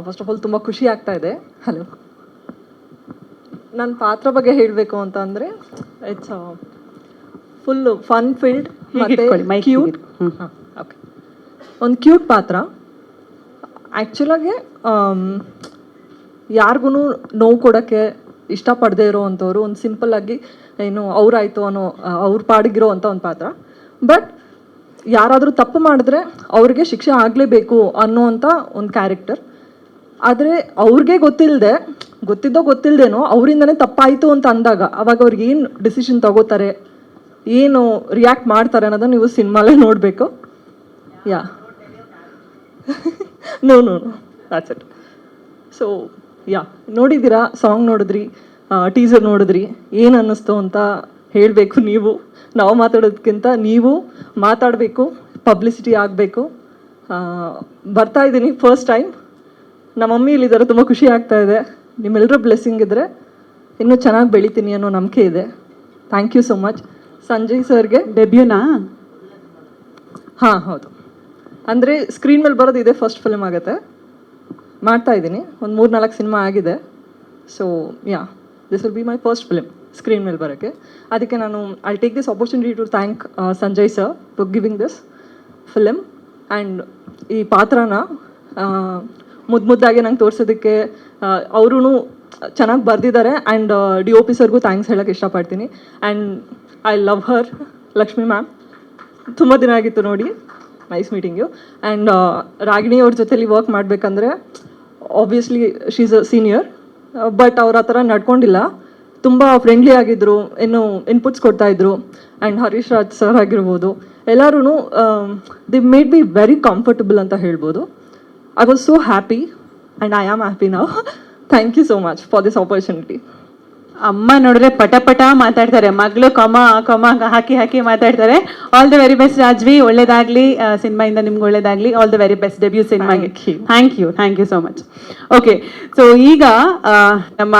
First of all ತುಂಬ ಖುಷಿ ಆಗ್ತಾ ಇದೆ. ಹಲೋ, ನನ್ನ ಪಾತ್ರ ಬಗ್ಗೆ ಹೇಳಬೇಕು ಅಂತ ಅಂದರೆ ಇಟ್ಸ್ ಫುಲ್ ಫನ್ ಫೀಲ್ಡ್ ಮತ್ತು ಕ್ಯೂಟ್. ಓಕೆ, ಒಂದು ಕ್ಯೂಟ್ ಪಾತ್ರ. ಆ್ಯಕ್ಚುಲಾಗಿ ಯಾರಿಗೂ ನೋವು ಕೊಡೋಕ್ಕೆ ಇಷ್ಟಪಡದೇ ಇರೋ ಅಂಥವ್ರು, ಒಂದು ಸಿಂಪಲ್ಲಾಗಿ ಏನು ಅವರಾಯಿತು ಅನ್ನೋ ಅವ್ರ ಪಾಡಿಗಿರೋ ಅಂಥ ಒಂದು ಪಾತ್ರ. ಬಟ್ ಯಾರಾದರೂ ತಪ್ಪು ಮಾಡಿದ್ರೆ ಅವ್ರಿಗೆ ಶಿಕ್ಷೆ ಆಗಲೇಬೇಕು ಅನ್ನೋವಂಥ ಒಂದು ಕ್ಯಾರೆಕ್ಟರ್. ಆದರೆ ಅವ್ರಿಗೆ ಗೊತ್ತಿಲ್ದೇನೋ ಅವರಿಂದನೇ ತಪ್ಪಾಯಿತು ಅಂತ ಅಂದಾಗ ಅವಾಗ ಅವ್ರಿಗೆ ಏನು ಡಿಸಿಷನ್ ತಗೋತಾರೆ, ಏನು ರಿಯಾಕ್ಟ್ ಮಾಡ್ತಾರೆ ಅನ್ನೋದನ್ನು ನೀವು ಸಿನಿಮಾಲೇ ನೋಡಬೇಕು. Yeah no that's it. So yeah, ನೋಡಿದ್ದೀರಾ, ಸಾಂಗ್ ನೋಡಿದ್ರಿ, ಟೀಸರ್ ನೋಡಿದ್ರಿ, ಏನು ಅನ್ನಿಸ್ತು ಅಂತ ಹೇಳಬೇಕು. ನಾವು ಮಾತಾಡೋದಕ್ಕಿಂತ ನೀವು ಮಾತಾಡಬೇಕು, ಪಬ್ಲಿಸಿಟಿ ಆಗಬೇಕು. ಬರ್ತಾ ಇದ್ದೀನಿ ಫಸ್ಟ್ ಟೈಮ್. ನಮ್ಮ ಮಮ್ಮಿ ಇಲ್ಲಿದ್ದಾರೆ, ತುಂಬ ಖುಷಿ ಆಗ್ತಾ ಇದೆ. ನಿಮ್ಮೆಲ್ಲರ ಬ್ಲೆಸ್ಸಿಂಗ್ ಇದ್ದರೆ ಇನ್ನೂ ಚೆನ್ನಾಗಿ ಬೆಳಿತೀನಿ ಅನ್ನೋ ನಂಬಿಕೆ ಇದೆ. Thank you so much. Sanjay ಸರ್ಗೆ ಡೆಬ್ಯೂನಾ? ಹಾಂ ಹೌದು, ಅಂದರೆ ಸ್ಕ್ರೀನ್ ಮೇಲೆ ಬರೋದು ಇದೆ ಫಸ್ಟ್ ಫಿಲ್ಮ್ ಆಗುತ್ತೆ. ಮಾಡ್ತಾ ಇದ್ದೀನಿ, ಒಂದು 3-4 ಸಿನಿಮಾ ಆಗಿದೆ. So yeah, this will be my first film screen ಮೇಲೆ ಬರೋಕ್ಕೆ. ಅದಕ್ಕೆ ನಾನು I take this opportunity to thank Sanjay sir for giving this film. And ಈ ಪಾತ್ರನ ಮುದ್ದಾಗಿ ನಂಗೆ ತೋರಿಸೋದಕ್ಕೆ ಅವರೂ ಚೆನ್ನಾಗಿ ಬರೆದಿದ್ದಾರೆ. ಆ್ಯಂಡ್ DOP ಸರ್ಗೂ ಥ್ಯಾಂಕ್ಸ್ ಹೇಳೋಕ್ಕೆ ಇಷ್ಟಪಡ್ತೀನಿ. And I love her, Lakshmi ma'am. ತುಂಬ ದಿನ ಆಗಿತ್ತು ನೋಡಿ, nice meeting you. And Ragini ಅವ್ರ ಜೊತೆಲಿ ವರ್ಕ್ ಮಾಡಬೇಕಂದ್ರೆ obviously she is a senior, but ಅವ್ರ ಆ ಥರ ನಡ್ಕೊಂಡಿಲ್ಲ. ತುಂಬ ಫ್ರೆಂಡ್ಲಿ ಆಗಿದ್ದರು, ಇನ್ನು ಇನ್ಪುಟ್ಸ್ ಕೊಡ್ತಾಯಿದ್ರು. ಆ್ಯಂಡ್ ಹರೀಶ್ ರಾಜ್ ಸರ್ ಆಗಿರ್ಬೋದು, ಎಲ್ಲರೂ they made me very comfortable ಅಂತ ಹೇಳ್ಬೋದು. I was so happy and I am happy now. Thank you so much for this opportunity. ಅಮ್ಮ ನೋಡಿದ್ರೆ ಪಟ ಮಾತಾಡ್ತಾರೆ, ಮಗಳು ಕಮ ಹಾಕಿ ಮಾತಾಡ್ತಾರೆ. All the very best Rajvi, ಒಳ್ಳೇದಾಗಲಿ, ಸಿನಿಮಾಯಿಂದ ನಿಮ್ಗೆ ಒಳ್ಳೇದಾಗಲಿ. All the very best debut ಸಿನಿಮಾಗೆ. Thank you so much. Okay, so ಈಗ ನಮ್ಮ